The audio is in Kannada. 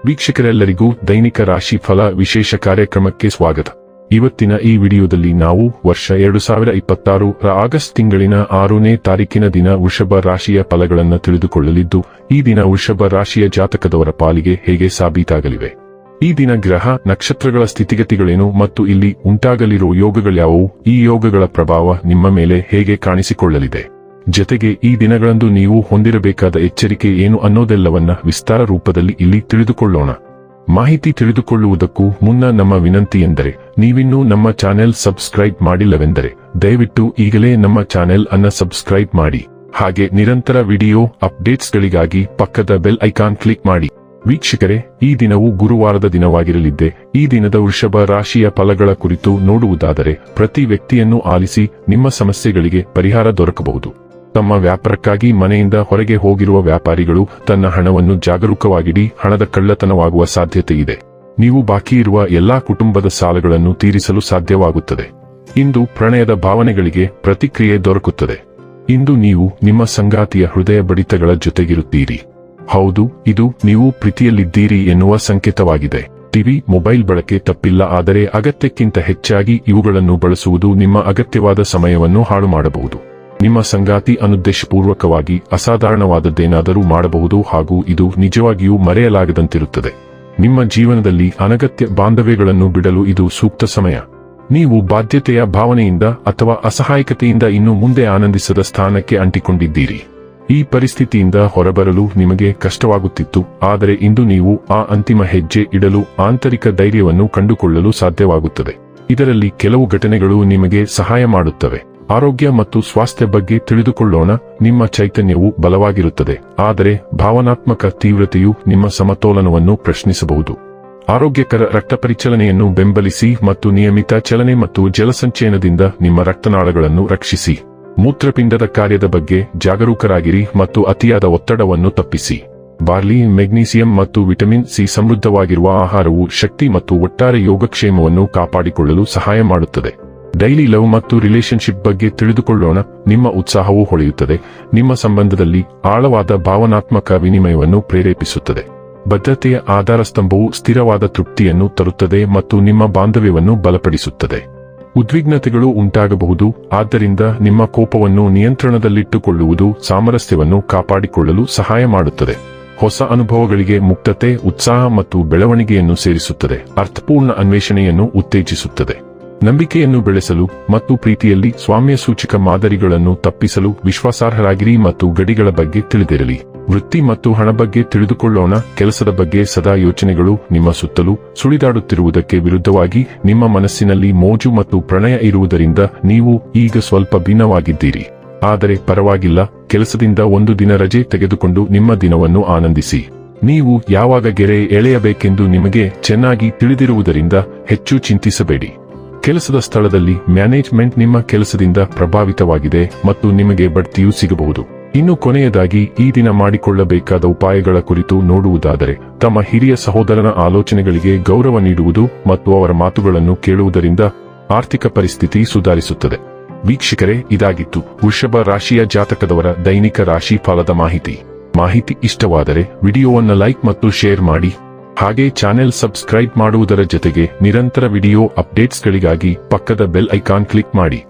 ವೀಕ್ಷಕರೆಲ್ಲರಿಗೂ ದೈನಿಕ ರಾಶಿ ಫಲ ವಿಶೇಷ ಕಾರ್ಯಕ್ರಮಕ್ಕೆ ಸ್ವಾಗತ. ಇವತ್ತಿನ ಈ ವಿಡಿಯೋದಲ್ಲಿ ನಾವು ವರ್ಷ 2026 ರ ಆಗಸ್ಟ್ ತಿಂಗಳಿನ 6ನೇ ತಾರೀಕಿನ ದಿನ ವೃಷಭ ರಾಶಿಯ ಫಲಗಳನ್ನು ತಿಳಿದುಕೊಳ್ಳಲಿದ್ದು, ಈ ದಿನ ವೃಷಭ ರಾಶಿಯ ಜಾತಕದವರ ಪಾಲಿಗೆ ಹೇಗೆ ಸಾಬೀತಾಗಲಿವೆ, ಈ ದಿನ ಗ್ರಹ ನಕ್ಷತ್ರಗಳ ಸ್ಥಿತಿಗತಿಗಳೇನು ಮತ್ತು ಇಲ್ಲಿ ಉಂಟಾಗಲಿರುವ ಯೋಗಗಳ್ಯಾವುವು, ಈ ಯೋಗಗಳ ಪ್ರಭಾವ ನಿಮ್ಮ ಮೇಲೆ ಹೇಗೆ ಕಾಣಿಸಿಕೊಳ್ಳಲಿದೆ, ಜೊತೆಗೆ ಈ ದಿನಗಳಂದು ನೀವು ಹೊಂದಿರಬೇಕಾದ ಎಚ್ಚರಿಕೆ ಏನು ಅನ್ನೋದೆಲ್ಲವನ್ನ ವಿಸ್ತಾರ ರೂಪದಲ್ಲಿ ಇಲ್ಲಿ ತಿಳಿದುಕೊಳ್ಳೋಣ. ಮಾಹಿತಿ ತಿಳಿದುಕೊಳ್ಳುವುದಕ್ಕೂ ಮುನ್ನ ನಮ್ಮ ವಿನಂತಿ ಎಂದರೆ, ನೀವಿನ್ನೂ ನಮ್ಮ ಚಾನೆಲ್ ಸಬ್ಸ್ಕ್ರೈಬ್ ಮಾಡಿಲ್ಲವೆಂದರೆ ದಯವಿಟ್ಟು ಈಗಲೇ ನಮ್ಮ ಚಾನೆಲ್ ಅನ್ನ ಸಬ್ಸ್ಕ್ರೈಬ್ ಮಾಡಿ. ಹಾಗೆ ನಿರಂತರ ವಿಡಿಯೋ ಅಪ್ಡೇಟ್ಸ್ಗಳಿಗಾಗಿ ಪಕ್ಕದ ಬೆಲ್ ಐಕಾನ್ ಕ್ಲಿಕ್ ಮಾಡಿ. ವೀಕ್ಷಕರೇ, ಈ ದಿನವು ಗುರುವಾರದ ದಿನವಾಗಿರಲಿದ್ದೆ. ಈ ದಿನದ ವೃಷಭ ರಾಶಿಯ ಫಲಗಳ ಕುರಿತು ನೋಡುವುದಾದರೆ, ಪ್ರತಿ ವ್ಯಕ್ತಿಯನ್ನು ಆಲಿಸಿ ನಿಮ್ಮ ಸಮಸ್ಯೆಗಳಿಗೆ ಪರಿಹಾರ ದೊರಕಬಹುದು. ತಮ್ಮ ವ್ಯಾಪಾರಕ್ಕಾಗಿ ಮನೆಯಿಂದ ಹೊರಗೆ ಹೋಗಿರುವ ವ್ಯಾಪಾರಿಗಳು ತನ್ನ ಹಣವನ್ನು ಜಾಗರೂಕವಾಗಿಡಿ, ಹಣದ ಕಳ್ಳತನವಾಗುವ ಸಾಧ್ಯತೆ ಇದೆ. ನೀವು ಬಾಕಿ ಇರುವ ಎಲ್ಲಾ ಕುಟುಂಬದ ಸಾಲಗಳನ್ನು ತೀರಿಸಲು ಸಾಧ್ಯವಾಗುತ್ತದೆ. ಇಂದು ಪ್ರಣಯದ ಭಾವನೆಗಳಿಗೆ ಪ್ರತಿಕ್ರಿಯೆ ದೊರಕುತ್ತದೆ. ಇಂದು ನೀವು ನಿಮ್ಮ ಸಂಗಾತಿಯ ಹೃದಯ ಬಡಿತಗಳ ಜೊತೆಗಿರುತ್ತೀರಿ. ಹೌದು, ಇದು ನೀವು ಪ್ರೀತಿಯಲ್ಲಿದ್ದೀರಿ ಎನ್ನುವ ಸಂಕೇತವಾಗಿದೆ. ಟಿವಿ, ಮೊಬೈಲ್ ಬಳಕೆ ತಪ್ಪಿಲ್ಲ, ಆದರೆ ಅಗತ್ಯಕ್ಕಿಂತ ಹೆಚ್ಚಾಗಿ ಇವುಗಳನ್ನು ಬಳಸುವುದು ನಿಮ್ಮ ಅಗತ್ಯವಾದ ಸಮಯವನ್ನು ಹಾಳು ಮಾಡಬಹುದು. ನಿಮ್ಮ ಸಂಗಾತಿ ಅನುದ್ದೇಶಪೂರ್ವಕವಾಗಿ ಅಸಾಧಾರಣವಾದದ್ದೇನಾದರೂ ಮಾಡಬಹುದು ಹಾಗೂ ಇದು ನಿಜವಾಗಿಯೂ ಮರೆಯಲಾಗದಂತಿರುತ್ತದೆ. ನಿಮ್ಮ ಜೀವನದಲ್ಲಿ ಅನಗತ್ಯ ಬಾಂಧವ್ಯಗಳನ್ನು ಬಿಡಲು ಇದು ಸೂಕ್ತ ಸಮಯ. ನೀವು ಬಾಧ್ಯತೆಯ ಭಾವನೆಯಿಂದ ಅಥವಾ ಅಸಹಾಯಕತೆಯಿಂದ ಇನ್ನು ಮುಂದೆ ಆನಂದಿಸದ ಸ್ಥಾನಕ್ಕೆ ಅಂಟಿಕೊಂಡಿದ್ದೀರಿ. ಈ ಪರಿಸ್ಥಿತಿಯಿಂದ ಹೊರಬರಲು ನಿಮಗೆ ಕಷ್ಟವಾಗುತ್ತಿತ್ತು, ಆದರೆ ಇಂದು ನೀವು ಆ ಅಂತಿಮ ಹೆಜ್ಜೆ ಇಡಲು ಆಂತರಿಕ ಧೈರ್ಯವನ್ನು ಕಂಡುಕೊಳ್ಳಲು ಸಾಧ್ಯವಾಗುತ್ತದೆ. ಇದರಲ್ಲಿ ಕೆಲವು ಘಟನೆಗಳು ನಿಮಗೆ ಸಹಾಯ ಮಾಡುತ್ತವೆ. ಆರೋಗ್ಯ ಮತ್ತು ಸ್ವಾಸ್ಥ್ಯ ಬಗ್ಗೆ ತಿಳಿದುಕೊಳ್ಳೋಣ. ನಿಮ್ಮ ಚೈತನ್ಯವು ಬಲವಾಗಿರುತ್ತದೆ, ಆದರೆ ಭಾವನಾತ್ಮಕ ತೀವ್ರತೆಯು ನಿಮ್ಮ ಸಮತೋಲನವನ್ನು ಪ್ರಶ್ನಿಸಬಹುದು. ಆರೋಗ್ಯಕರ ರಕ್ತ ಪರಿಚಲನೆಯನ್ನು ಬೆಂಬಲಿಸಿ ಮತ್ತು ನಿಯಮಿತ ಚಲನೆ ಮತ್ತು ಜಲಸಂಚಯನದಿಂದ ನಿಮ್ಮ ರಕ್ತನಾಳಗಳನ್ನು ರಕ್ಷಿಸಿ. ಮೂತ್ರಪಿಂಡದ ಕಾರ್ಯದ ಬಗ್ಗೆ ಜಾಗರೂಕರಾಗಿರಿ ಮತ್ತು ಅತಿಯಾದ ಒತ್ತಡವನ್ನು ತಪ್ಪಿಸಿ. ಬಾರ್ಲಿ, ಮೆಗ್ನೀಸಿಯಂ ಮತ್ತು ವಿಟಮಿನ್ ಸಿ ಸಮೃದ್ಧವಾಗಿರುವ ಆಹಾರವು ಶಕ್ತಿ ಮತ್ತು ಒಟ್ಟಾರೆ ಯೋಗಕ್ಷೇಮವನ್ನು ಕಾಪಾಡಿಕೊಳ್ಳಲು ಸಹಾಯ ಮಾಡುತ್ತದೆ. ಡೈಲಿ ಲವ್ ಮತ್ತು ರಿಲೇಶನ್ಶಿಪ್ ಬಗ್ಗೆ ತಿಳಿದುಕೊಳ್ಳೋಣ. ನಿಮ್ಮ ಉತ್ಸಾಹವು ಹೊಳೆಯುತ್ತದೆ, ನಿಮ್ಮ ಸಂಬಂಧದಲ್ಲಿ ಆಳವಾದ ಭಾವನಾತ್ಮಕ ವಿನಿಮಯವನ್ನು ಪ್ರೇರೇಪಿಸುತ್ತದೆ. ಬದ್ಧತೆಯ ಆಧಾರ ಸ್ತಂಭವು ಸ್ಥಿರವಾದ ತೃಪ್ತಿಯನ್ನು ತರುತ್ತದೆ ಮತ್ತು ನಿಮ್ಮ ಬಾಂಧವ್ಯವನ್ನು ಬಲಪಡಿಸುತ್ತದೆ. ಉದ್ವಿಗ್ನತೆಗಳು ಉಂಟಾಗಬಹುದು, ಆದ್ದರಿಂದ ನಿಮ್ಮ ಕೋಪವನ್ನು ನಿಯಂತ್ರಣದಲ್ಲಿಟ್ಟುಕೊಳ್ಳುವುದು ಸಾಮರಸ್ಯವನ್ನು ಕಾಪಾಡಿಕೊಳ್ಳಲು ಸಹಾಯ ಮಾಡುತ್ತದೆ. ಹೊಸ ಅನುಭವಗಳಿಗೆ ಮುಕ್ತತೆ, ಉತ್ಸಾಹ ಮತ್ತು ಬೆಳವಣಿಗೆಯನ್ನು ಸೇರಿಸುತ್ತದೆ. ಅರ್ಥಪೂರ್ಣ ಅನ್ವೇಷಣೆಯನ್ನು ಉತ್ತೇಜಿಸುತ್ತದೆ. ನಂಬಿಕೆಯನ್ನು ಬೆಳೆಸಲು ಮತ್ತು ಪ್ರೀತಿಯಲ್ಲಿ ಸ್ವಾಮ್ಯ ಸೂಚಕ ಮಾದರಿಗಳನ್ನು ತಪ್ಪಿಸಲು ವಿಶ್ವಾಸಾರ್ಹರಾಗಿರಿ ಮತ್ತು ಗಡಿಗಳ ಬಗ್ಗೆ ತಿಳಿದಿರಲಿ. ವೃತ್ತಿ ಮತ್ತು ಹಣ ಬಗ್ಗೆ ತಿಳಿದುಕೊಳ್ಳೋಣ. ಕೆಲಸದ ಬಗ್ಗೆ ಸದಾ ಯೋಚನೆಗಳು ನಿಮ್ಮ ಸುತ್ತಲೂ ಸುಳಿದಾಡುತ್ತಿರುವುದಕ್ಕೆ ವಿರುದ್ಧವಾಗಿ ನಿಮ್ಮ ಮನಸ್ಸಿನಲ್ಲಿ ಮೋಜು ಮತ್ತು ಪ್ರಣಯ ಇರುವುದರಿಂದ ನೀವು ಈಗ ಸ್ವಲ್ಪ ಭಿನ್ನವಾಗಿದ್ದೀರಿ. ಆದರೆ ಪರವಾಗಿಲ್ಲ, ಕೆಲಸದಿಂದ ಒಂದು ದಿನ ರಜೆ ತೆಗೆದುಕೊಂಡು ನಿಮ್ಮ ದಿನವನ್ನು ಆನಂದಿಸಿ. ನೀವು ಯಾವಾಗ ಗೆರೆ ಎಳೆಯಬೇಕೆಂದು ನಿಮಗೆ ಚೆನ್ನಾಗಿ ತಿಳಿದಿರುವುದರಿಂದ ಹೆಚ್ಚು ಚಿಂತಿಸಬೇಡಿ. ಕೆಲಸದ ಸ್ಥಳದಲ್ಲಿ ಮ್ಯಾನೇಜ್ಮೆಂಟ್ ನಿಮ್ಮ ಕೆಲಸದಿಂದ ಪ್ರಭಾವಿತವಾಗಿದೆ ಮತ್ತು ನಿಮಗೆ ಬಡ್ತಿಯೂ ಸಿಗಬಹುದು. ಇನ್ನು ಕೊನೆಯದಾಗಿ, ಈ ದಿನ ಮಾಡಿಕೊಳ್ಳಬೇಕಾದ ಉಪಾಯಗಳ ಕುರಿತು ನೋಡುವುದಾದರೆ, ತಮ್ಮ ಹಿರಿಯ ಸಹೋದರನ ಆಲೋಚನೆಗಳಿಗೆ ಗೌರವ ನೀಡುವುದು ಮತ್ತು ಅವರ ಮಾತುಗಳನ್ನು ಕೇಳುವುದರಿಂದ ಆರ್ಥಿಕ ಪರಿಸ್ಥಿತಿ ಸುಧಾರಿಸುತ್ತದೆ. ವೀಕ್ಷಕರೇ, ಇದಾಗಿತ್ತು ವೃಷಭ ರಾಶಿಯ ಜಾತಕದವರ ದೈನಿಕ ರಾಶಿ ಫಲದ ಮಾಹಿತಿ ಇಷ್ಟವಾದರೆ ವಿಡಿಯೋವನ್ನು ಲೈಕ್ ಮತ್ತು ಶೇರ್ ಮಾಡಿ. ಹಾಗೆ ಚಾನೆಲ್ ಸಬ್ಸ್ಕ್ರೈಬ್ ಮಾಡುವುದರ ಜೊತೆಗೆ ನಿರಂತರ ವಿಡಿಯೋ ಅಪ್ಡೇಟ್ಸ್ಗಳಿಗಾಗಿ ಪಕ್ಕದ ಬೆಲ್ ಐಕಾನ್ ಕ್ಲಿಕ್ ಮಾಡಿ.